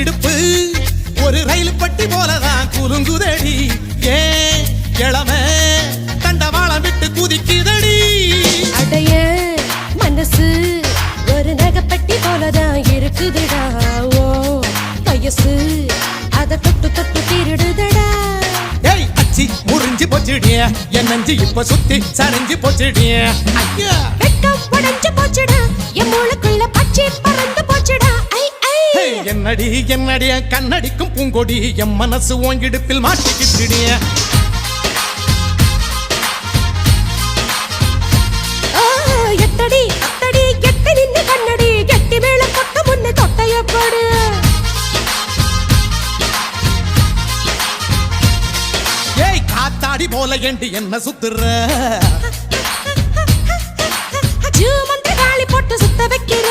இடுப்பு ஒரு ரயில் பட்டி போலதான் குலுங்குதடி ஏன் இளமை தண்டவாளம் விட்டு குதிக்குதடி அடைய மனசு ஒரு நகைப்பட்டி போலதான் இருக்குதுடா ஓ வயசு அத தொட்டு தொட்டு திருடுதடா ஏய் அச்சி முறிஞ்சு போச்சுடிய என் நெஞ்சு இப்ப சுத்தி சரிஞ்சு போச்சுடிய ஐயா வெட்கம் உடைஞ்சு போச்சுடா என் மூளைக்குள்ள பச்சை பறந்து போச்சுடா ஐ ஐ என்னடி என்னடிய கண்ணடிக்கும் பூங்கொடி என் மனசு ஓங்கிடுப்பில் மாட்டிக்கிட்டுடிய எட்டடி அத்தடி எட்டி நின்னு கண்ணடி கெட்டி மேல கொட்ட முன்ன தொட்டைய போடு ஏய் காத்தாடி போல ஏண்டி என்ன சுத்துற ஜூமந்த காளி போட்டு சுத்த வைக்கிற